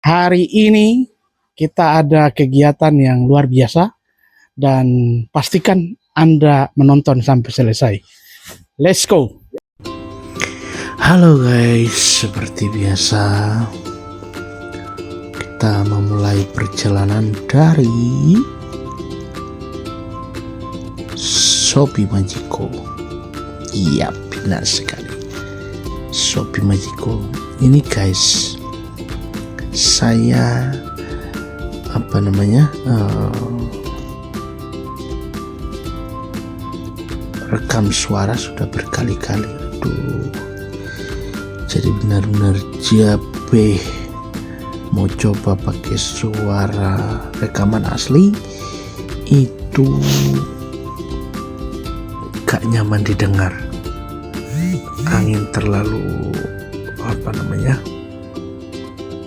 Hari ini kita ada kegiatan yang luar biasa dan pastikan Anda menonton sampai selesai. Let's go. Halo guys, seperti biasa kita memulai perjalanan dari Shopee Magico. Iya, benar sekali. Shopee Magico. Ini guys, saya rekam suara sudah berkali-kali. Jadi benar-benar jabe mau coba pakai suara rekaman asli itu gak nyaman didengar. Angin terlalu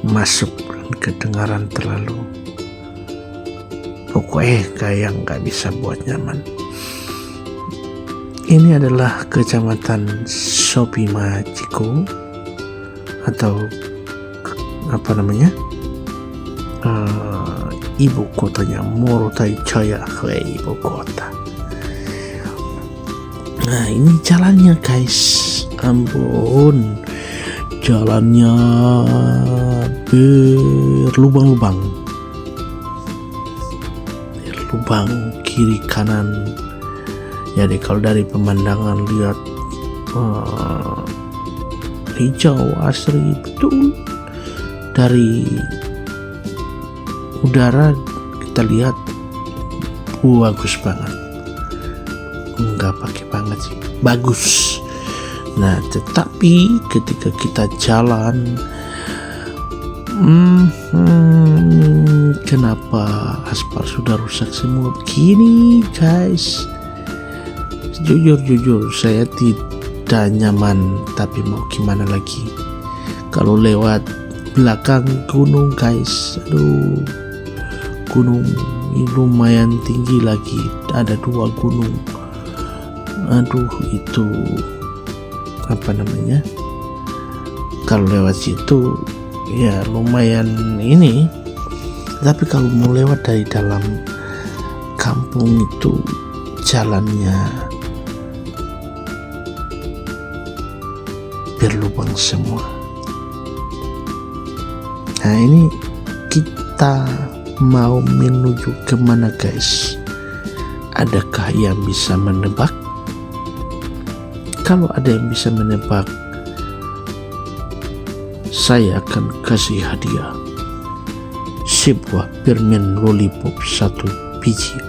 masuk dan kedengaran terlalu, pokoknya kayak nggak bisa buat nyaman. Ini adalah kecamatan Shopee Magico atau ibu kotanya Morotai Jaya, ibu kota. Nah, ini jalannya guys, ampun, jalannya berlubang-lubang, kiri kanan. Jadi kalau dari pemandangan lihat hijau asri betul. Dari udara kita lihat bagus banget, enggak pakai banget sih, bagus. Nah, tetapi ketika kita jalan, kenapa aspal sudah rusak semua begini guys? Jujur saya tidak nyaman, tapi mau gimana lagi. Kalau lewat belakang gunung guys, gunung ini lumayan tinggi lagi, ada 2 gunung. Itu kalau lewat situ ya lumayan ini, tapi kalau mau lewat dari dalam kampung itu jalannya berlubang semua. Nah, ini kita mau menuju kemana guys? Adakah yang bisa menebak? Kalau ada yang bisa menebak, saya akan kasih hadiah sebuah permen lollipop 1 biji.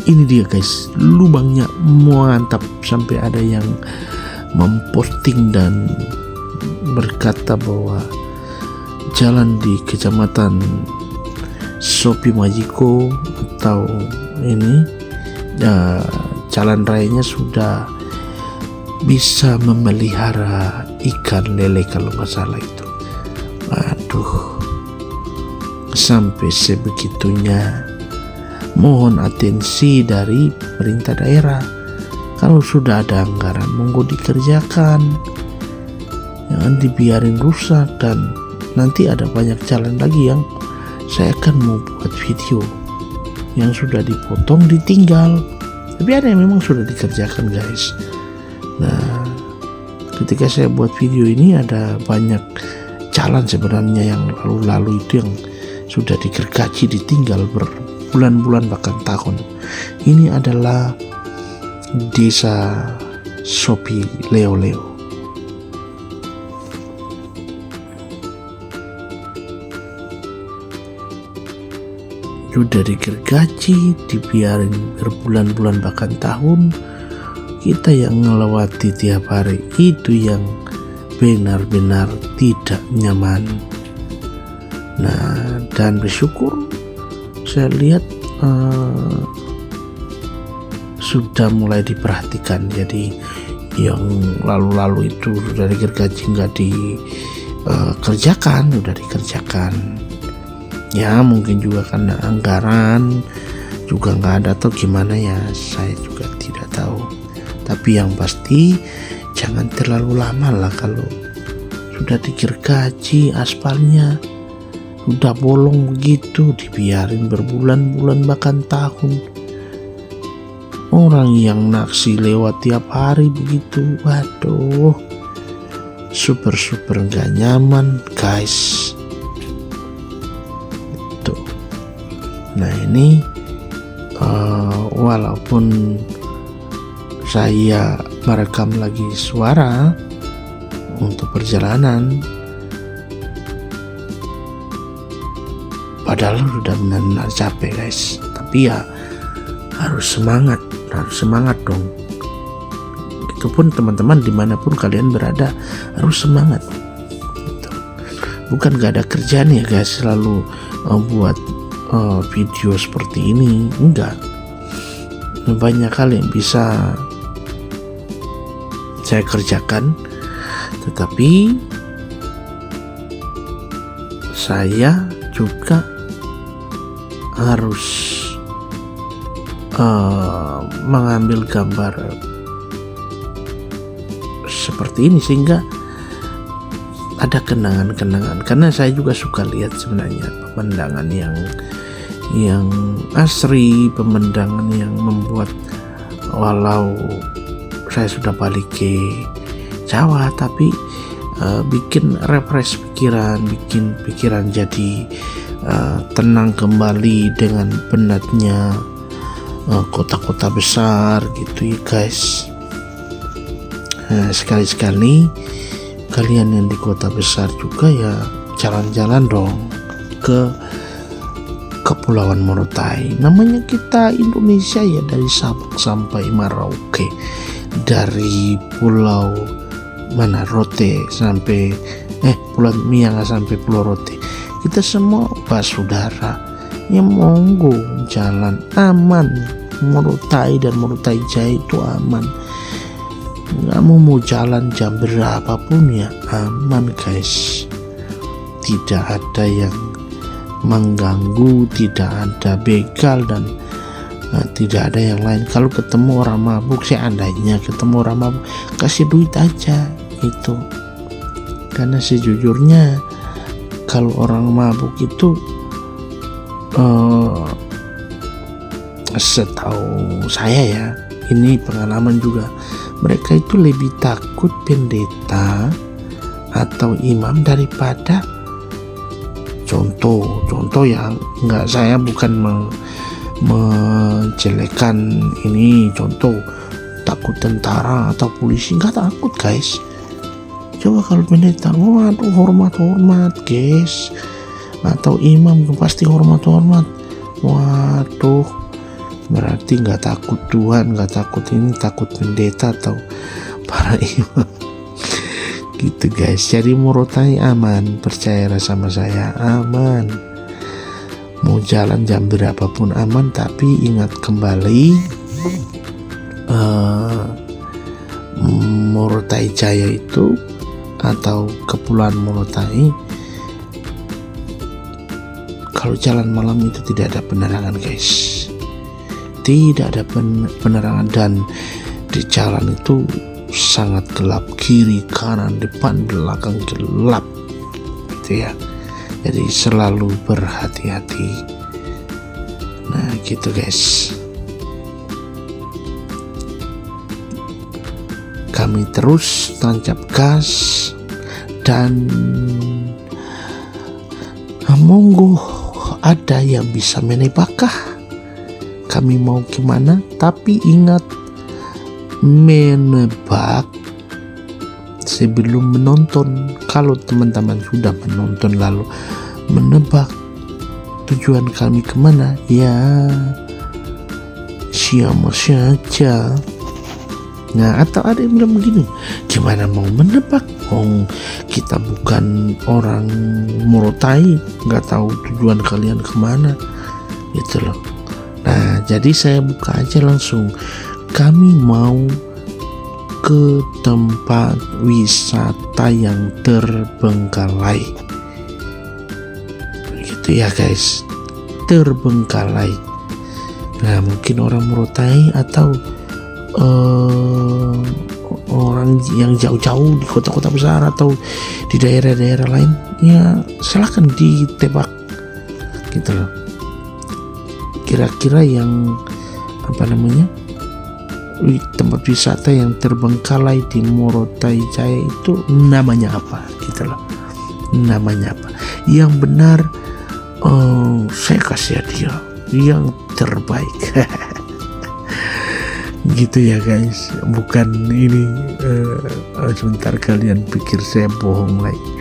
Ini dia guys, lubangnya mantap, sampai ada yang memposting dan berkata bahwa jalan di kecamatan Shopee Magico atau ini jalan rayanya sudah bisa memelihara ikan lele kalau nggak salah itu. Sampai sebegitunya. Mohon atensi dari pemerintah daerah. Kalau sudah ada anggaran, monggo dikerjakan, jangan dibiarin rusak. Dan nanti ada banyak jalan lagi yang saya akan mau buat video yang sudah dipotong ditinggal, tapi ada yang memang sudah dikerjakan guys. Nah, ketika saya buat video ini ada banyak jalan sebenarnya yang lalu-lalu itu yang sudah digergaji ditinggal berbulan-bulan bahkan tahun. Ini adalah desa Shopee Leo. Sudah digergaji, dibiarin berbulan-bulan bahkan tahun. Kita yang melewati tiap hari itu yang benar-benar tidak nyaman. Nah, dan bersyukur saya lihat sudah mulai diperhatikan. Jadi yang lalu-lalu itu sudah digergaji nggak dikerjakan, sudah dikerjakan. Ya mungkin juga karena anggaran juga nggak ada atau gimana ya, saya juga tidak tahu. Tapi yang pasti jangan terlalu lama lah kalau sudah digergaji aspalnya, udah bolong begitu, dibiarin berbulan-bulan bahkan tahun. Orang yang naksi lewat tiap hari begitu, waduh, super nggak nyaman guys. Itu. Nah ini walaupun saya merekam lagi suara untuk perjalanan, padahal udah benar-benar capek guys, tapi ya harus semangat dong. Itupun teman-teman dimanapun kalian berada harus semangat gitu. Bukan gak ada kerjaan ya guys selalu buat video seperti ini, enggak, banyak hal yang bisa saya kerjakan, tetapi saya juga harus mengambil gambar seperti ini sehingga ada kenangan-kenangan, karena saya juga suka lihat sebenarnya pemandangan yang asri, pemandangan yang membuat walau saya sudah balik ke Jawa tapi bikin refresh pikiran, bikin pikiran jadi tenang kembali dengan penatnya kota-kota besar gitu ya guys. Nah, sekali-sekali kalian yang di kota besar juga ya jalan-jalan dong ke Kepulauan Morotai. Namanya kita Indonesia ya, dari Sabang sampai Merauke, dari Pulau Rote sampai Pulau Miangas sampai Pulau Rote, kita semua saudara ya, monggo jalan aman. Morotai dan Morotai Jaya itu aman, mau jalan jam berapapun ya aman guys, tidak ada yang mengganggu, tidak ada begal dan tidak ada yang lain. Kalau ketemu orang mabuk, seandainya ketemu orang mabuk, kasih duit aja itu, karena sejujurnya kalau orang mabuk itu setahu saya ya, ini pengalaman juga, mereka itu lebih takut pendeta atau imam daripada contoh yang enggak, saya bukan menjelekkan ini, contoh takut tentara atau polisi, enggak takut guys. Coba kalau pendeta, waduh hormat guys, atau imam pasti hormat, waduh, berarti nggak takut Tuhan, nggak takut ini, takut pendeta atau para imam gitu guys. Jadi Morotai aman, percayalah sama saya, aman. Mau jalan jam berapapun aman, tapi ingat kembali Morotai Jaya itu atau Kepulauan Morotai, kalau jalan malam itu tidak ada penerangan guys, tidak ada penerangan, dan di jalan itu sangat gelap, kiri kanan depan belakang gelap gitu ya. Jadi selalu berhati-hati. Nah gitu guys, kami terus tancap gas dan monggo ada yang bisa menebakah kami mau gimana, tapi ingat menebak sebelum menonton. Kalau teman-teman sudah menonton lalu menebak tujuan kami kemana, ya siapa saja. Nah, atau ada yang bilang begini, gimana mau menebak, kita bukan orang Morotai, nggak tahu tujuan kalian kemana gitu loh. Nah, jadi saya buka aja langsung, kami mau ke tempat wisata yang terbengkalai gitu ya guys, terbengkalai. Nah mungkin orang Morotai atau orang yang jauh-jauh di kota-kota besar atau di daerah-daerah lain, ya silakan ditebak gitu loh. Kira-kira yang tempat wisata yang terbengkalai di Morotai Jaya itu namanya apa gitu loh, namanya apa yang benar. Saya kasih hadiah yang terbaik. Gitu ya guys, bukan ini sebentar kalian pikir saya bohong lagi.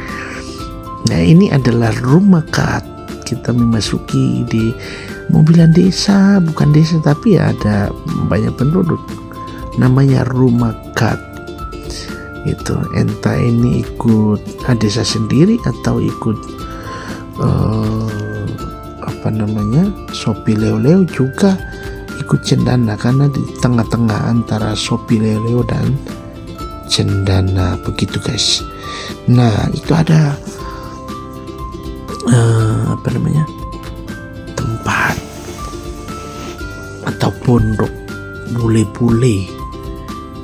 Nah, ini adalah rumah kat. Kita memasuki di mobilan desa, bukan desa tapi ada banyak penduduk, namanya rumah kat gitu. Entah ini ikut desa sendiri atau ikut Sopi Leo juga ikut cendana, karena di tengah-tengah antara Sopi Leo dan cendana begitu guys. Nah, itu ada tempat atau pondok bule-bule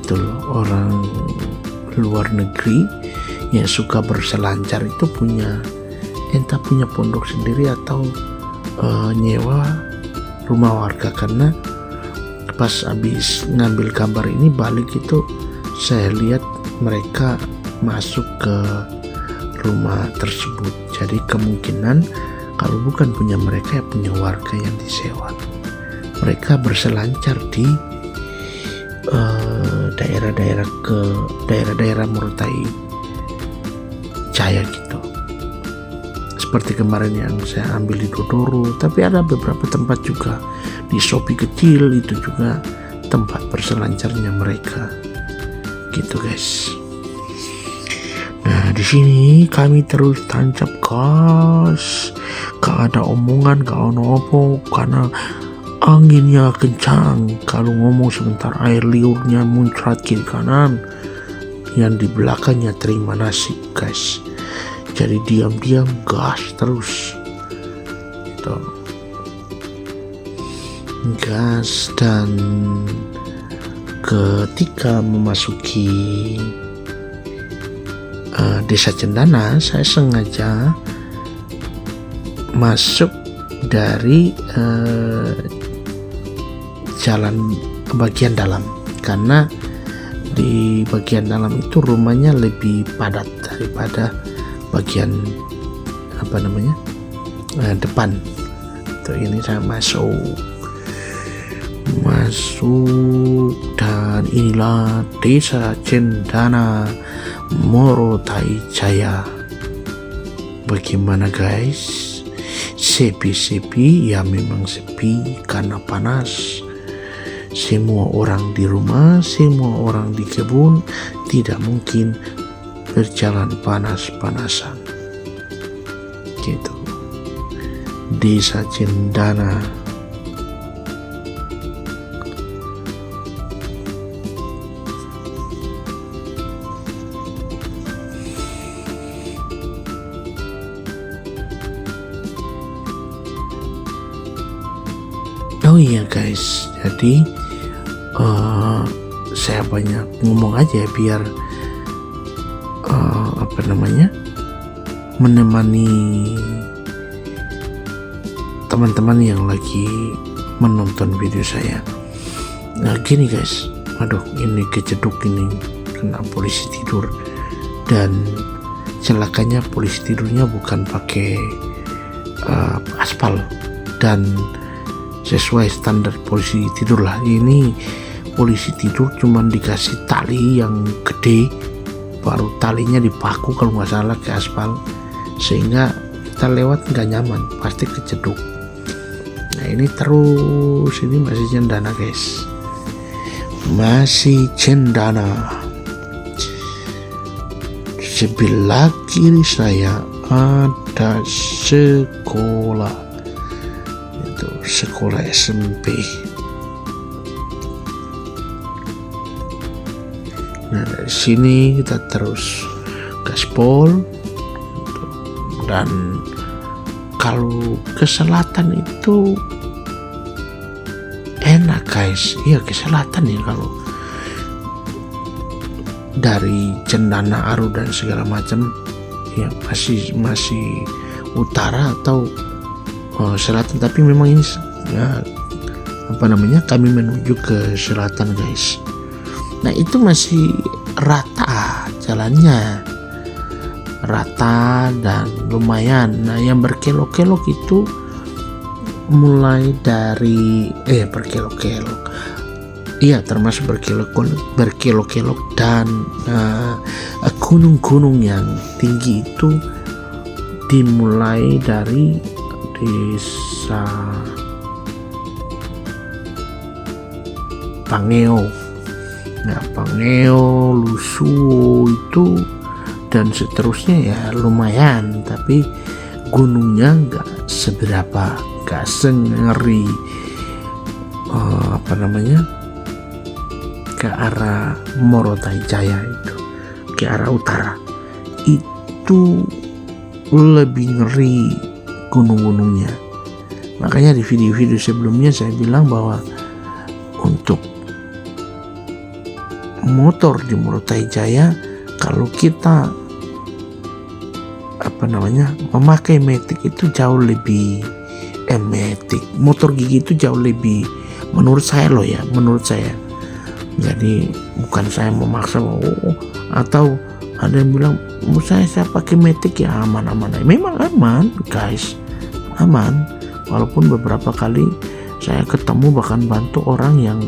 itu loh, orang luar negeri yang suka berselancar itu entah punya pondok sendiri atau nyewa rumah warga. Karena pas habis ngambil gambar ini balik itu saya lihat mereka masuk ke rumah tersebut. Jadi kemungkinan kalau bukan punya mereka, ya punya warga yang disewa. Mereka berselancar di daerah-daerah Morotai Jaya gitu. Seperti kemarin yang saya ambil di Dodoro, tapi ada beberapa tempat juga di Sopi kecil itu juga tempat berselancarnya mereka gitu guys. Nah, di sini kami terus tancap gas, gak ada omongan, gak ada apa, karena anginnya kencang. Kalau ngomong sebentar air liurnya muncrat kiri kanan, yang di belakangnya terima nasib guys. Jadi diam-diam gas terus gitu. Gas. Dan ketika memasuki desa Cendana, saya sengaja masuk dari jalan bagian dalam, karena di bagian dalam itu rumahnya lebih padat daripada bagian depan. Tuh, ini saya masuk dan inilah desa Cendana Morotai Jaya. Bagaimana guys? Sepi-sepi? Ya memang sepi karena panas. Semua orang di rumah, semua orang di kebun, tidak mungkin berjalan panas-panasan gitu. Desa Cendana. Oh iya guys, jadi saya banyak ngomong aja biar menemani teman-teman yang lagi menonton video saya. Nah gini guys, aduh ini kejeduk ini, kena polisi tidur. Dan celakanya polisi tidurnya bukan pakai aspal dan sesuai standar polisi tidur lah. Ini polisi tidur cuman dikasih tali yang gede, baru talinya dipaku kalau nggak salah ke aspal, sehingga kita lewat nggak nyaman, pasti kejeduk. Nah ini terus, ini masih Cendana guys, masih Cendana. Sebelah kiri saya ada sekolah, itu sekolah SMP. Nah dari sini kita terus gaspol, dan kalau ke selatan itu enak guys. Iya ke selatan ya, kalau dari Cendana, Aru dan segala macam ya masih utara atau selatan, tapi memang ini ya, kami menuju ke selatan guys. Nah itu masih rata jalannya, rata dan lumayan. Nah yang berkelok-kelok itu mulai dari berkelok-kelok, iya termasuk berkelok-kelok dan gunung-gunung yang tinggi itu dimulai dari desa Pangeo. Nah Pangeo, Lusuo itu dan seterusnya ya lumayan, tapi gunungnya nggak seberapa, nggak sengeri ke arah Morotai Jaya itu, ke arah utara itu lebih ngeri gunung-gunungnya. Makanya di video-video sebelumnya saya bilang bahwa untuk motor di Morotai Jaya, kalau kita memakai Matic itu jauh lebih motor gigi itu jauh lebih, menurut saya jadi bukan saya memaksa atau ada yang bilang saya pakai Matic ya aman, memang aman guys, aman, walaupun beberapa kali saya ketemu bahkan bantu orang yang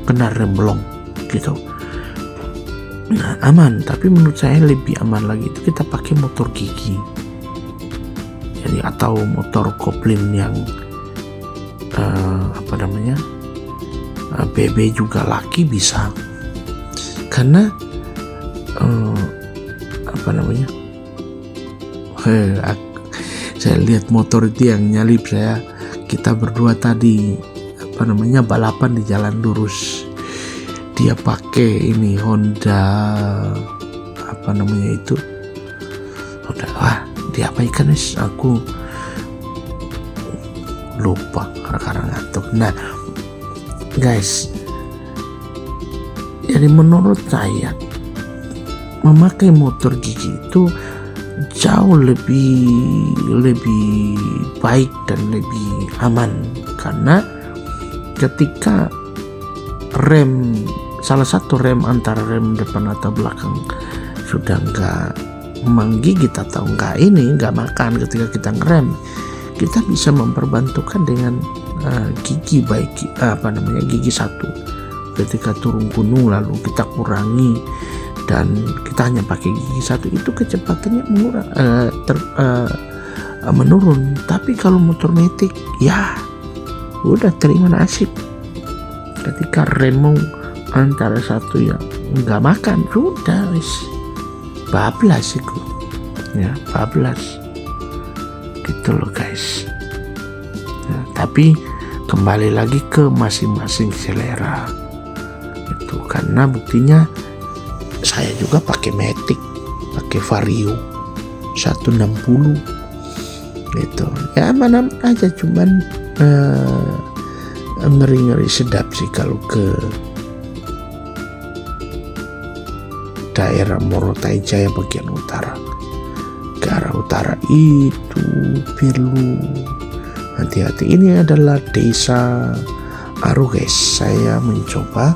kena remblong gitu. Nah aman, tapi menurut saya lebih aman lagi itu kita pakai motor gigi, jadi atau motor kopling yang BB juga laki bisa, karena saya lihat motor itu yang nyalip saya, kita berdua tadi balapan di jalan lurus, dia pakai ini Honda diapaikan aku lupa karena ngantuk. Nah guys, jadi menurut saya memakai motor gigi itu jauh lebih baik dan lebih aman, karena ketika salah satu rem antara rem depan atau belakang sudah nggak menggigit atau nggak makan ketika kita ngerem, kita bisa memperbantukan dengan gigi gigi satu. Ketika turun gunung lalu kita kurangi dan kita hanya pakai gigi satu, itu kecepatannya menurun. Tapi kalau motor Matic ya udah terima nasib, ketika rem antara satu yang nggak makan sudah bablas itu ya, bablas gitu loh guys. Nah, tapi kembali lagi ke masing-masing selera itu, karena buktinya saya juga pakai Matic, pakai Vario 160 gitu ya, aman aja, cuman ngeri sedap sih kalau ke daerah Morotai Jaya bagian utara. Ke arah utara itu perlu hati-hati. Ini adalah desa Aru guys. Saya mencoba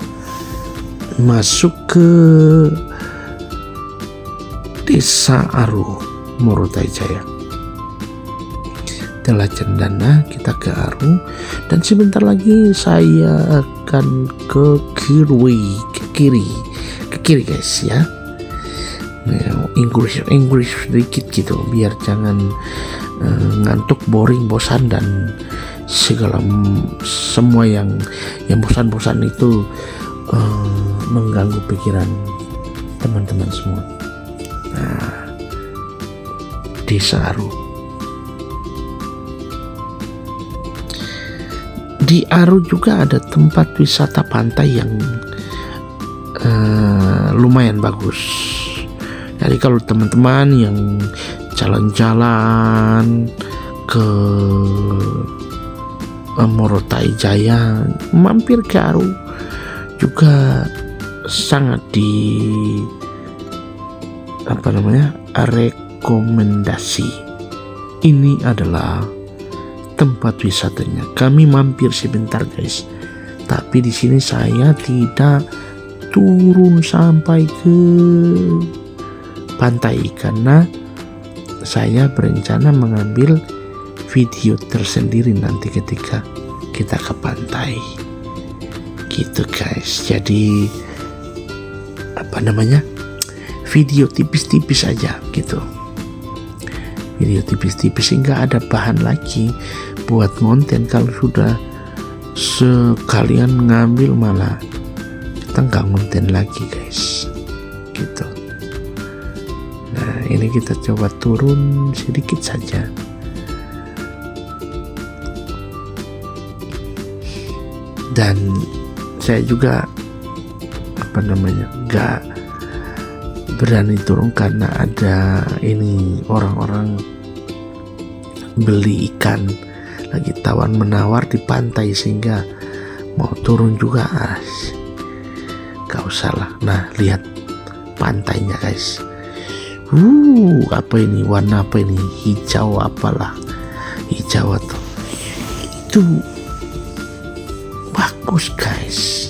masuk ke desa Aru Morotai Jaya. Setelah Cendana kita ke Aru, dan sebentar lagi saya akan ke kiri guys ya. English sedikit gitu biar jangan ngantuk, boring, bosan dan semua yang bosan-bosan itu mengganggu pikiran teman-teman semua. Nah, desa Aru. Di Aru juga ada tempat wisata pantai yang lumayan bagus. Jadi kalau teman-teman yang jalan-jalan ke Morotai Jaya, mampir ke Aru juga sangat rekomendasi. Ini adalah tempat wisatanya. Kami mampir sebentar guys, tapi di sini saya tidak turun sampai ke pantai karena saya berencana mengambil video tersendiri nanti ketika kita ke pantai gitu guys. Jadi video tipis-tipis aja gitu, video tipis-tipis sehingga ada bahan lagi buat konten. Kalau sudah sekalian mengambil malah kita nggak konten lagi guys gitu. Nah ini kita coba turun sedikit saja. Dan saya juga gak berani turun karena ada ini orang-orang beli ikan lagi tawar menawar di pantai sehingga mau turun juga gak usah lah. Nah lihat pantainya guys, apa ini, warna apa ini, hijau apalah, hijau atau itu bagus guys.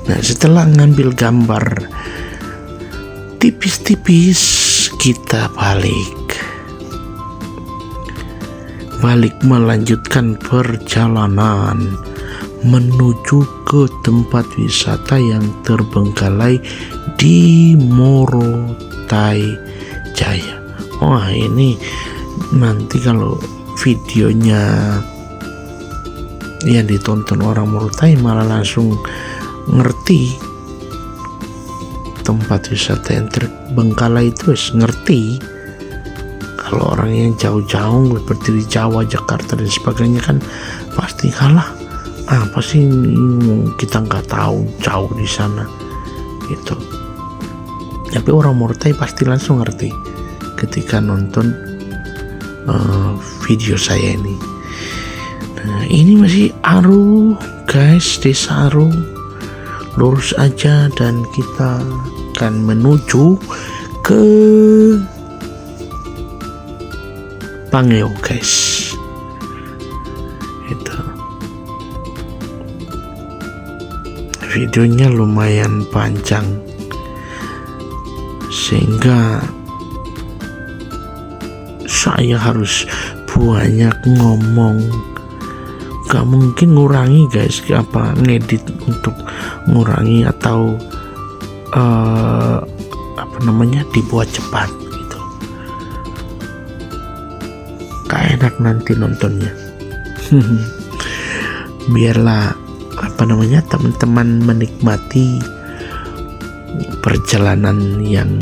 Nah setelah ngambil gambar tipis-tipis, kita balik melanjutkan perjalanan menuju ke tempat wisata yang terbengkalai di Morotai Jaya. Wah ini nanti kalau videonya yang ditonton orang Morotai malah langsung ngerti tempat wisata yang terbengkalai itu, ngerti. Kalau orang yang jauh-jauh seperti di Jawa, Jakarta dan sebagainya kan pasti kalah. Apa sih kita nggak tahu jauh di sana gitu. Tapi orang Morotai pasti langsung ngerti ketika nonton video saya ini. Nah ini masih Aru guys, desa Aru. Lurus aja dan kita akan menuju ke Pangeo guys. Itu videonya lumayan panjang sehingga saya harus banyak ngomong. Gak mungkin ngurangi guys, ngedit untuk ngurangi atau dibuat cepat gitu. Gak enak nanti nontonnya. Biarlah teman-teman menikmati perjalanan yang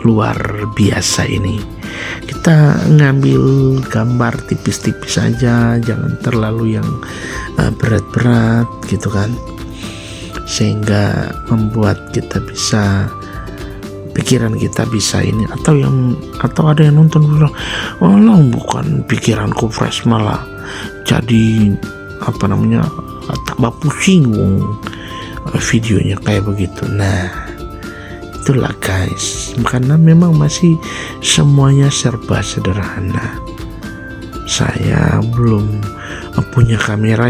luar biasa ini. Kita ngambil gambar tipis-tipis aja, jangan terlalu yang berat-berat gitu kan, sehingga membuat kita bisa, pikiran kita bisa ini. Atau ada yang nonton bilang, oh bukan pikiranku fresh, malah jadi tambah pusing videonya kayak begitu. Nah itulah guys, karena memang masih semuanya serba sederhana. Saya belum punya kamera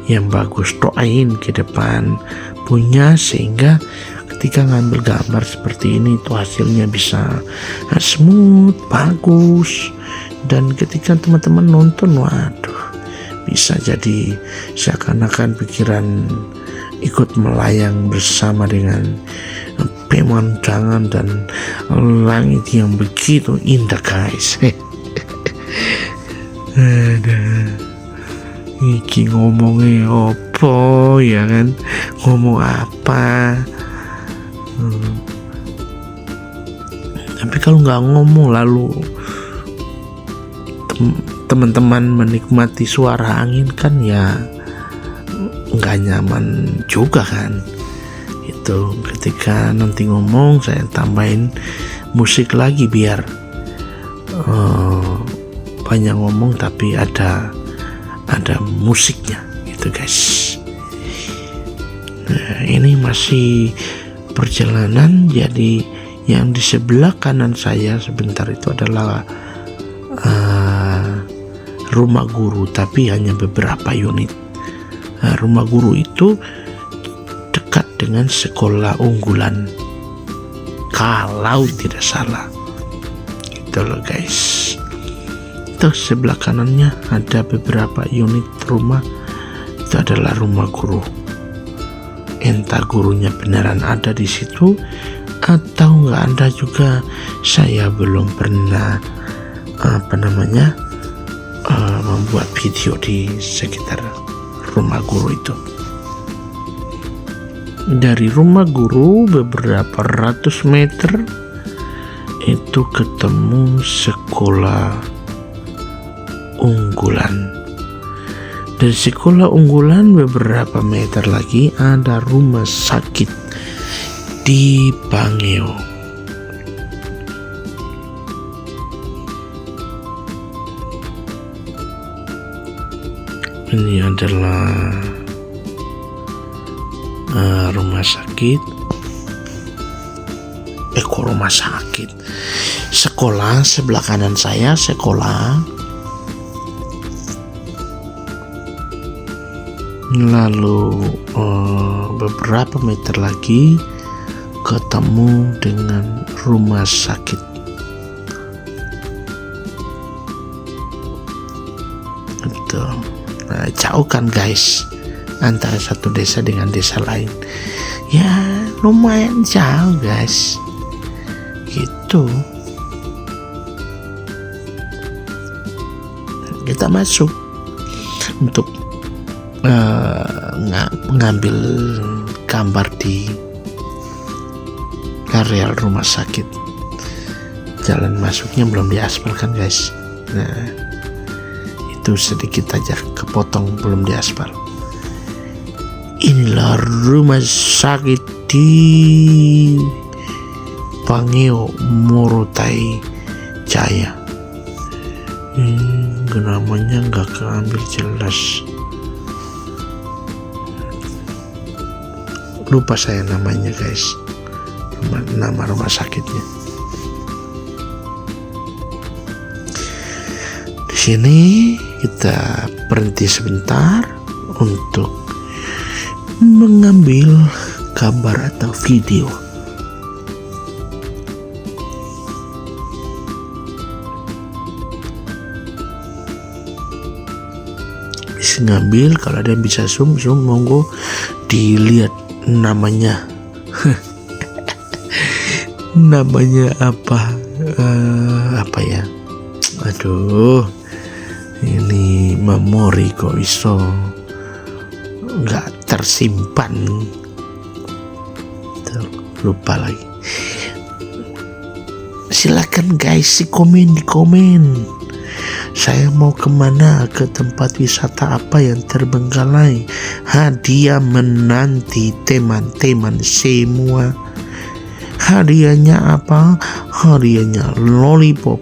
yang bagus, doain ke depan punya, sehingga ketika ngambil gambar seperti ini itu hasilnya bisa smooth, bagus. Dan ketika teman-teman nonton, waduh, bisa jadi seakan-akan pikiran ikut melayang bersama dengan pemandangan dan langit yang begitu indah guys. Iki ngomongnya opo ya kan, ngomong apa. Tapi kalau nggak ngomong lalu teman-teman menikmati suara angin kan ya nggak nyaman juga kan. Itu ketika nanti ngomong saya tambahin musik lagi biar banyak ngomong tapi ada musiknya. gitu guys. Nah, ini masih perjalanan. Jadi yang di sebelah kanan saya sebentar itu adalah rumah guru, tapi hanya beberapa unit. Rumah guru itu dekat dengan sekolah unggulan kalau tidak salah, gitu loh guys. Itu sebelah kanannya ada beberapa unit rumah, itu adalah rumah guru. Entah gurunya beneran ada di situ atau nggak ada juga, saya belum pernah membuat video di sekitar rumah guru itu. Dari rumah guru beberapa ratus meter itu ketemu sekolah unggulan. Dari sekolah unggulan beberapa meter lagi ada rumah sakit di Bangeo. Ini adalah rumah sakit. Kok rumah sakit? Sekolah sebelah kanan saya, sekolah. Lalu beberapa meter lagi ketemu dengan rumah sakit. Gitu. Nah, jauh kan guys antara satu desa dengan desa lain. Ya lumayan jauh guys. Gitu. Kita masuk untuk mengambil gambar di areal rumah sakit. Jalan masuknya belum diaspal kan guys. Nah, itu sedikit aja kepotong, belum diaspal. Inilah rumah sakit di Bangeo, Morotai Jaya. Namanya nggak keambil jelas. Lupa saya namanya guys, nama rumah sakitnya. Di sini kita berhenti sebentar untuk mengambil gambar atau video. Bisa ngambil, kalau ada yang bisa zoom monggo dilihat namanya. Namanya apa ya, aduh, ini memori kok iso nggak tersimpan, lupa lagi. Silakan guys di komen. Saya mau kemana, ke tempat wisata apa yang terbengkalai. Hadiah menanti teman-teman semua. Hadiahnya apa? Hadiahnya lollipop.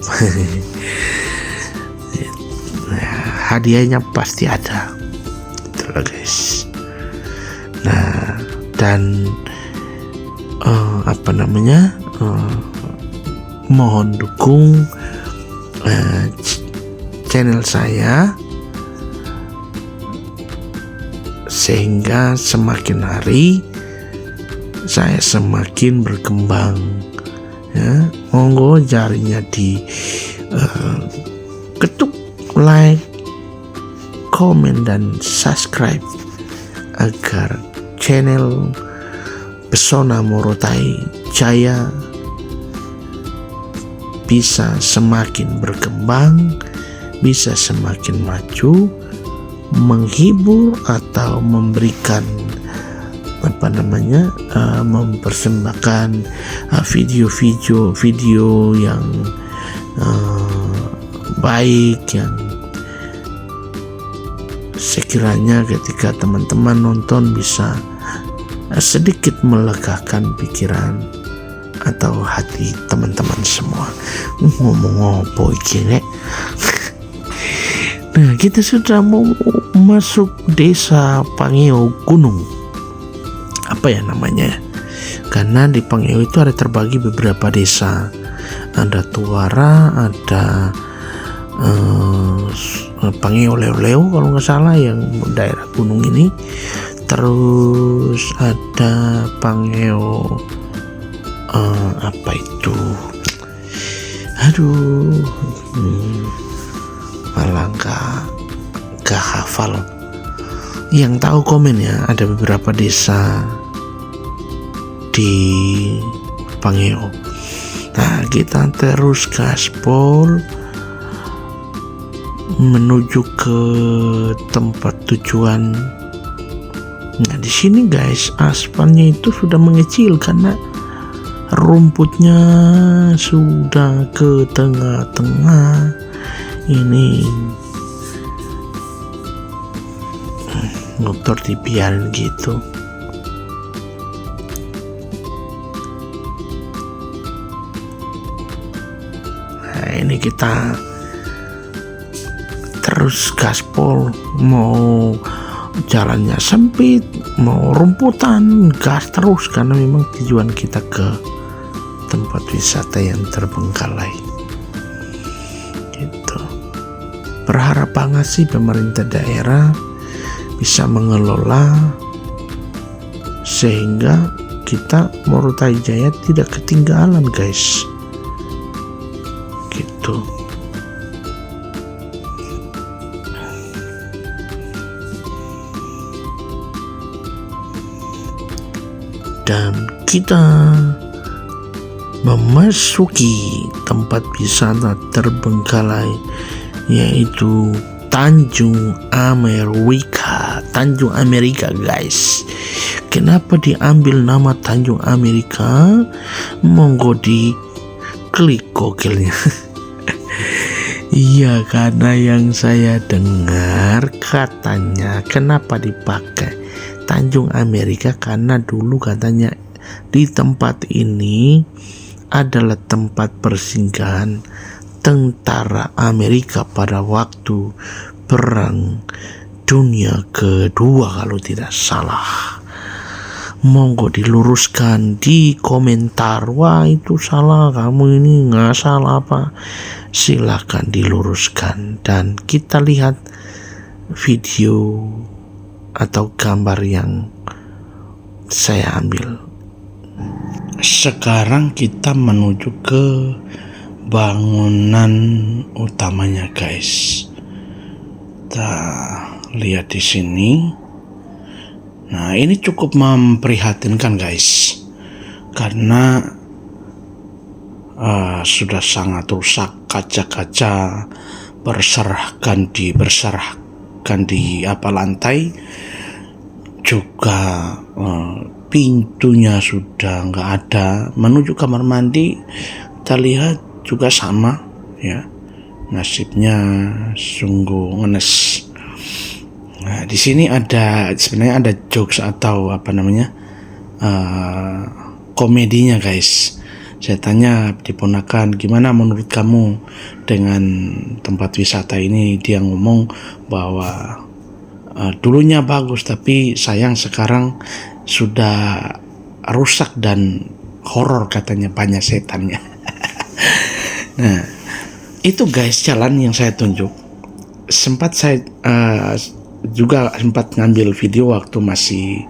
Hadiahnya pasti ada. Itulah guys. Nah, dan mohon dukung channel saya sehingga semakin hari saya semakin berkembang ya. Monggo jarinya di ketuk like, komen, dan subscribe agar channel Pesona Morotai Jaya bisa semakin berkembang, bisa semakin maju, menghibur atau memberikan mempersembahkan video yang baik, yang sekiranya ketika teman-teman nonton bisa sedikit melegakan pikiran atau hati teman-teman semua. Ngomong apa iki nek? Nah, kita sudah mau masuk desa Pangeo Gunung. Apa ya namanya? Karena di Pangeo itu ada terbagi beberapa desa. Ada Tuara, ada Pangeo Leo kalau nggak salah yang daerah gunung ini. Terus ada Pangeo apa itu? Aduh, malah nggak hafal. Yang tahu komen ya. Ada beberapa desa di Pangeo. Nah, kita terus gaspol menuju ke tempat tujuan. Nah, di sini guys, aspalnya itu sudah mengecil karena rumputnya sudah ke tengah-tengah. Ini motor dibiarin gitu. Nah, ini kita terus gaspol, mau jalannya sempit, mau rumputan, gas terus karena memang tujuan kita ke tempat wisata yang terbengkalai. Gitu. Berharap banget sih pemerintah daerah bisa mengelola sehingga kita Morotai Jaya tidak ketinggalan guys. Gitu. Dan kita memasuki tempat wisata terbengkalai yaitu Tanjung Amerika guys. Kenapa diambil nama Tanjung Amerika? Monggo di klik Google-nya. Iya, karena yang saya dengar katanya kenapa dipakai Tanjung Amerika karena dulu katanya di tempat ini adalah tempat persinggahan tentara Amerika pada waktu Perang Dunia Kedua kalau tidak salah. Monggo diluruskan di komentar. Wah, itu salah, kamu ini nggak salah apa? Silahkan diluruskan dan kita lihat video atau gambar yang saya ambil. Sekarang kita menuju ke bangunan utamanya guys. Kita lihat di sini. Nah, ini cukup memprihatinkan guys, karena sudah sangat rusak. Kaca-kaca berserakan di lantai, juga pintunya sudah nggak ada. Menuju kamar mandi kita lihat juga sama ya, nasibnya sungguh ngenes. Nah, di sini sebenarnya ada jokes atau komedinya guys. Saya tanya di ponakan, gimana menurut kamu dengan tempat wisata ini? Dia ngomong bahwa dulunya bagus, tapi sayang sekarang sudah rusak dan horor katanya, banyak setannya. Nah, itu guys jalan yang saya tunjuk. Sempat saya juga sempat ngambil video waktu masih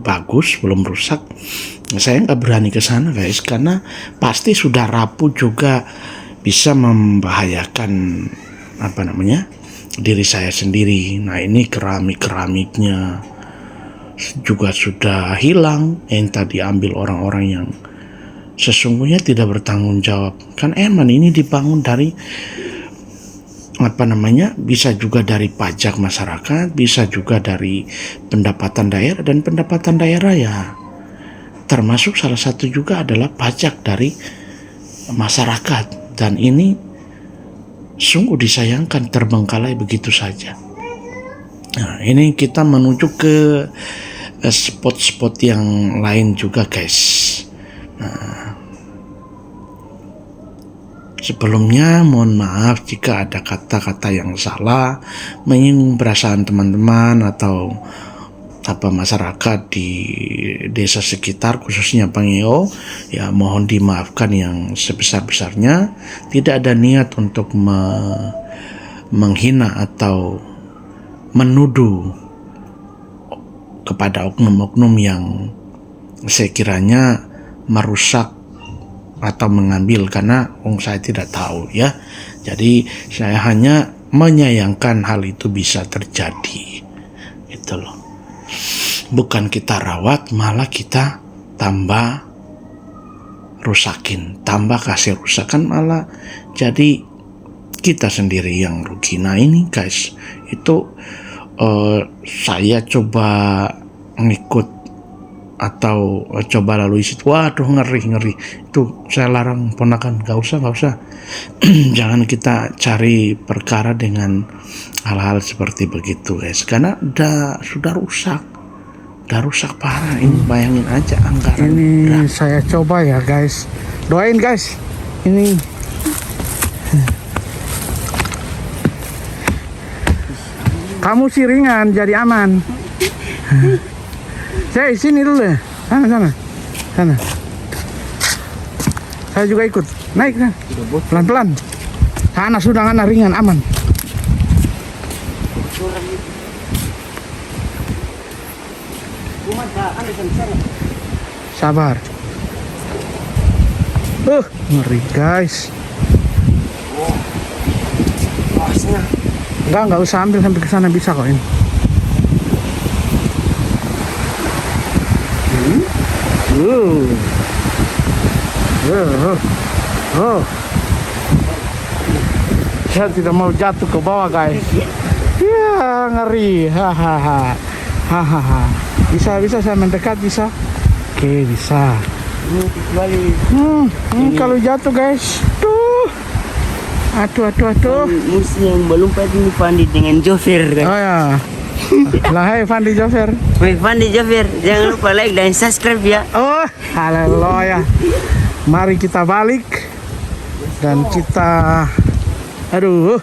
bagus, belum rusak. Saya nggak berani ke sana guys, karena pasti sudah rapuh juga, bisa membahayakan diri saya sendiri. Nah, ini keramiknya juga sudah hilang, entah diambil orang-orang yang sesungguhnya tidak bertanggung jawab. Kan ini dibangun dari bisa juga dari pajak masyarakat, bisa juga dari pendapatan daerah, dan pendapatan daerah ya termasuk salah satu juga adalah pajak dari masyarakat. Dan ini sungguh disayangkan terbengkalai begitu saja. Nah, ini kita menuju ke spot-spot yang lain juga guys. Nah, Sebelumnya mohon maaf jika ada kata-kata yang salah menyinggung perasaan teman-teman atau masyarakat di desa sekitar, khususnya Pangeo. Ya, mohon dimaafkan yang sebesar-besarnya. Tidak ada niat untuk menghina atau menuduh kepada oknum-oknum yang sekiranya merusak atau mengambil, karena saya tidak tahu ya. Jadi saya hanya menyayangkan hal itu bisa terjadi, gitu loh. Bukan kita rawat, malah kita tambah rusakin, tambah kasih rusakan, malah jadi kita sendiri yang rugi. Nah ini guys, itu saya coba ngikut atau coba lalui situ, waduh ngeri itu. Saya larang ponakan, gak usah jangan kita cari perkara dengan hal-hal seperti begitu guys, karena sudah rusak parah. Ini bayangin aja anggaran ini. Saya coba ya guys, doain guys, ini kamu sih ringan jadi aman. Saya sini dulu ya. Sana. Saya juga ikut. Naik kan. Pelan-pelan. Sana sudah ngana ringan aman. Sabar. Ngeri guys. Enggak usah ambil sampai ke sana, bisa kok ini. Saya tidak mau jatuh ke bawah guys. Ya ngeri. Hahaha. Bisa saya mendekat, bisa. Oke, bisa. Kalau jatuh guys, tuh. Aduh. Musuh yang melompat ini Fandi dengan Jover kan. Oh ya. Lah, hai Fandi Jover. Fandi Jover, jangan lupa like dan subscribe ya. Oh, haleluya. Mari kita balik dan kita, aduh,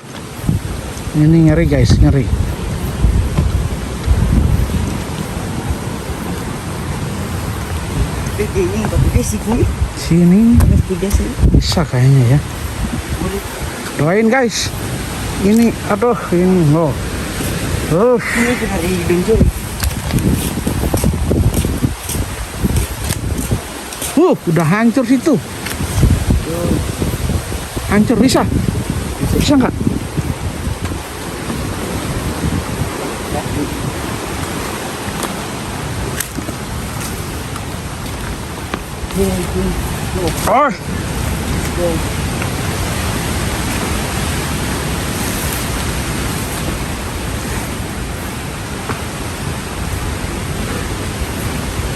ini ngeri guys, ngeri. Sini bisa kayaknya ya. Doain guys. Ini, aduh, ini loh. Udah hancur situ. Hancur, bisa nggak?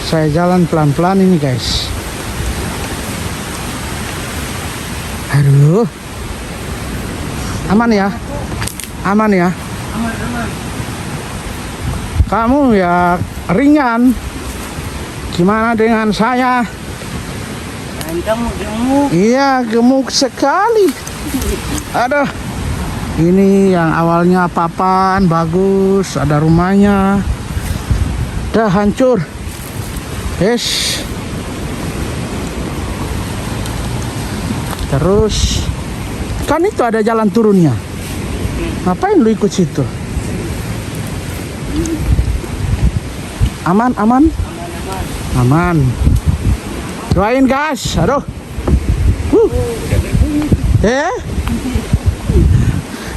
Saya jalan pelan-pelan ini guys. Aduh. Aman ya? Aman. Kamu ya ringan. Gimana dengan saya? Kamu gemuk. Iya, gemuk sekali. Aduh. Ini yang awalnya papan bagus, ada rumahnya. Udah hancur. Yes. Terus kan itu ada jalan turunnya. Ngapain lu ikut situ? Aman. Doain guys. Aduh.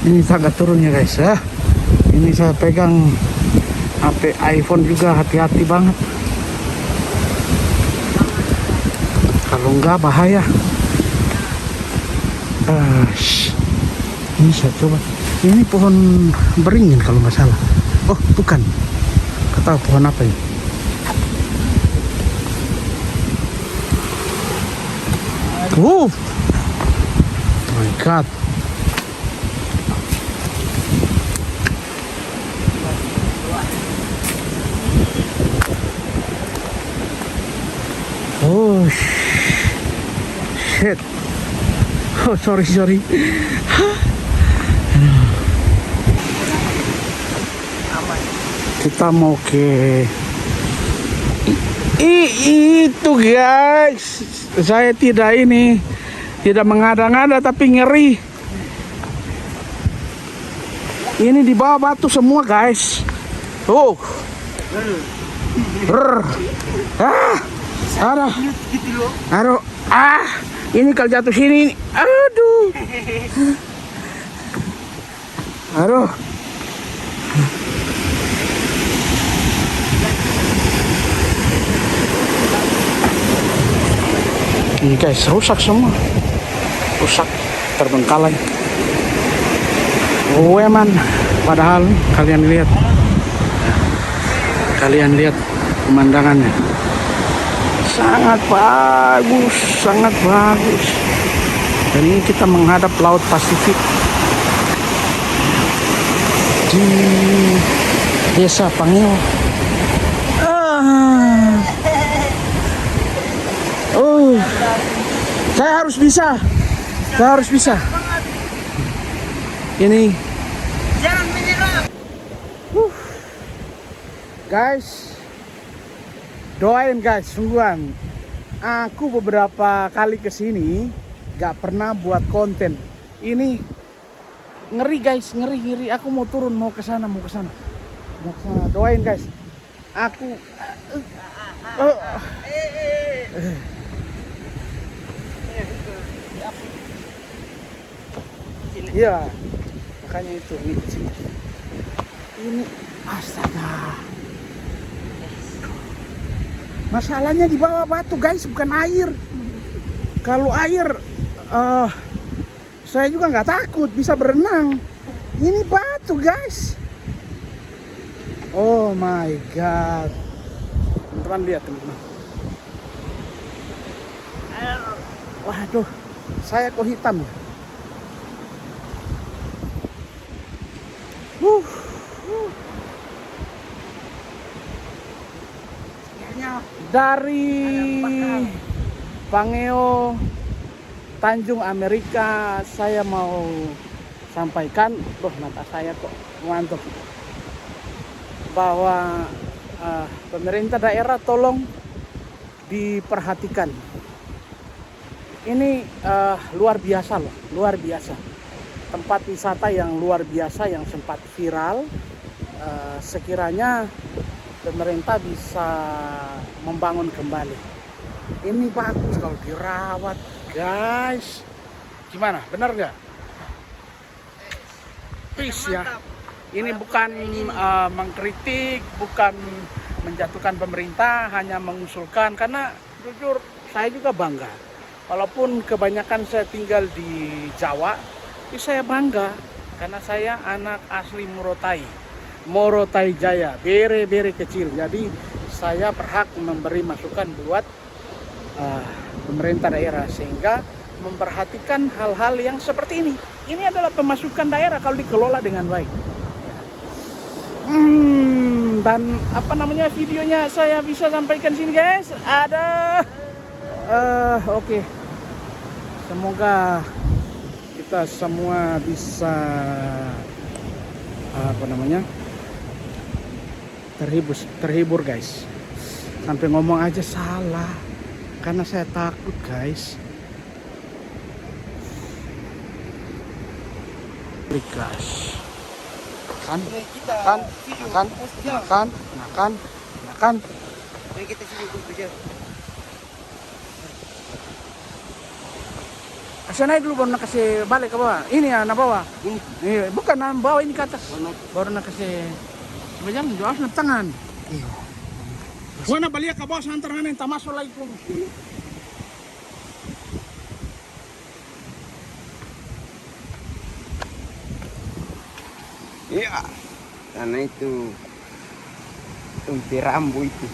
Ini tangga turunnya guys ya. Ini saya pegang HP iPhone juga, hati-hati banget. Kalau enggak bahaya. Ini saya coba. Ini pohon beringin kalau nggak salah. Oh bukan. Kata pohon apa ini? Oh my god. Oh shit. Oh, sorry. Kita mau ke itu guys. Saya tidak mengada-ngada tapi ngeri. Ini di bawah batu semua guys. Oh. Aduh. Ini kalau jatuh sini. Aduh. Ini guys, rusak semua. Terbengkalai. Oh eman. Padahal kalian lihat pemandangannya. Sangat bagus. Dan ini kita menghadap Laut Pasifik di Desa Pangeo. Saya harus bisa. Ini Jangan menyerah. guys, doain guys, sungguhan. Aku beberapa kali kesini gak pernah buat konten. Ini ngeri guys, ngeri. Aku mau turun, mau ke sana. Doain guys. Aku iya, makanya itu ini astaga. Masalahnya di bawah batu guys, bukan air. Kalau air saya juga nggak takut, bisa berenang. Ini batu guys. Oh my god. Teman-teman lihat teman-teman. Waduh, saya kok hitam ya. Dari Pangeo, Tanjung Amerika, saya mau sampaikan, mata saya kok ngantuk, bahwa pemerintah daerah tolong diperhatikan. Ini luar biasa. Tempat wisata yang luar biasa yang sempat viral. Sekiranya pemerintah bisa membangun kembali. Ini bagus kalau dirawat guys. Gimana? Benar nggak? Peace ya. Ini bukan mengkritik, bukan menjatuhkan pemerintah, hanya mengusulkan. Karena jujur saya juga bangga. Walaupun kebanyakan saya tinggal di Jawa, tapi saya bangga karena saya anak asli Morotai Jaya, bere kecil. Jadi saya berhak memberi masukan buat pemerintah daerah sehingga memperhatikan hal-hal yang seperti ini. Ini adalah pemasukan daerah kalau dikelola dengan baik. Dan videonya saya bisa sampaikan sini guys. Ada oke. Semoga kita semua bisa terhibur guys. Sampai ngomong aja salah karena saya takut guys. Gas. Makan. Kita sini kerja. Kasih naik dulu baru nak kasih balik ke bawah. Ini ya, na bawah. Ini bukan na bawah, ini ke atas. Baru nak kasih. Jangan jual na tangan. Gua na balik ke bawah santaran yang tamasol lagi pun. Iya. Karena itu tumpi rambu itu.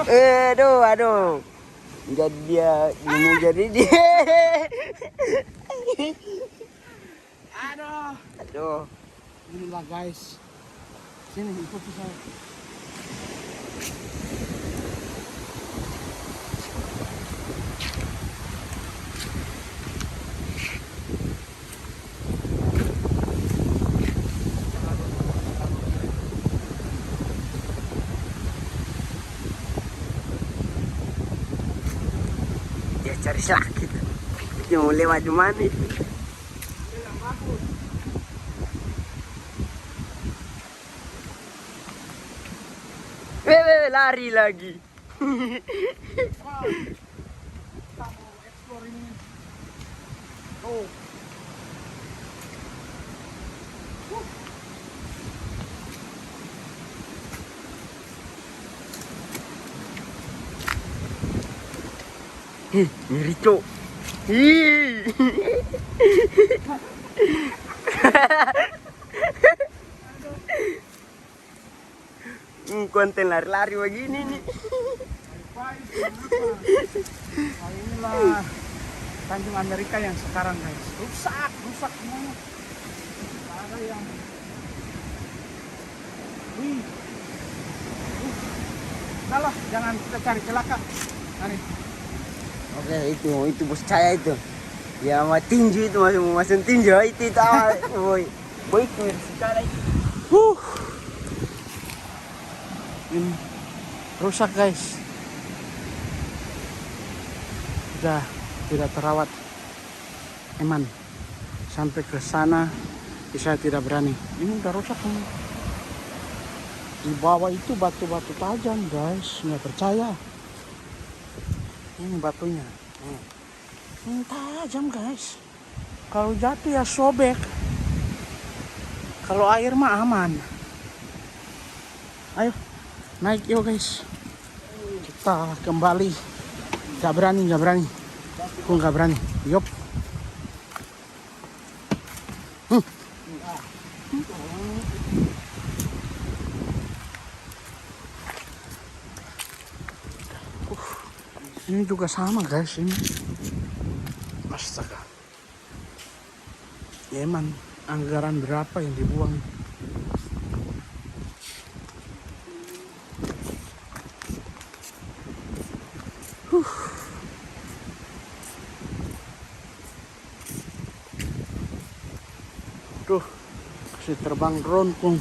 Aduh. Jadi dia ini jadi dia. Aduh. Inilah guys. Sini ikuti saya. cari sakit. Dia mau lewat di mana itu? Wewe lari lagi. Kita mau explore ini. Oh. Ngeri cok. Ih. Konten lari-lari begini nih. Baik, kenapa? Nah, inilah Tanjung Amerika yang sekarang guys. Rusak semuanya. Nggak ada yang. Wih. Udah lah, jangan kita cari celaka. Mari. Oke, itu bos saya itu. Ya mau tinju itu masuk tinju itu boy. Boy itu sekarang itu. Ini rusak guys. Sudah tidak terawat. Eman sampai ke sana saya tidak berani. Ini udah rusak ini. Di bawah itu batu-batu tajam guys, nggak percaya. Ini batunya. Ini tajam guys. Kalau jatuh ya sobek. Kalau air mah aman. Ayo naik yuk guys. Kita kembali. Gak berani. Aku gak berani. Yup. Ini juga sama guys ini. Astaga. Ya emang anggaran berapa yang dibuang? Tuh, kasih terbang drone pun.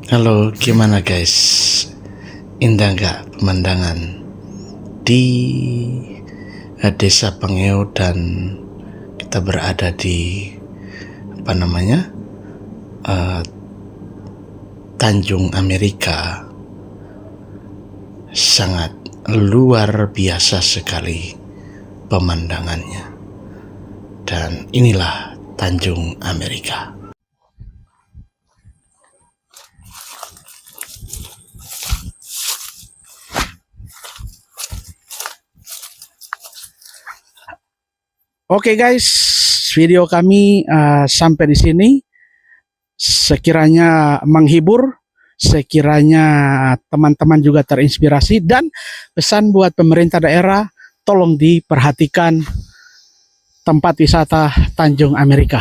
Halo, gimana guys? Indah nggak pemandangan di Desa Pangeo, dan kita berada di Tanjung Amerika. Sangat luar biasa sekali pemandangannya, dan inilah Tanjung Amerika. Oke guys, video kami sampai di sini. Sekiranya menghibur, sekiranya teman-teman juga terinspirasi, dan pesan buat pemerintah daerah, tolong diperhatikan tempat wisata Tanjung Amerika.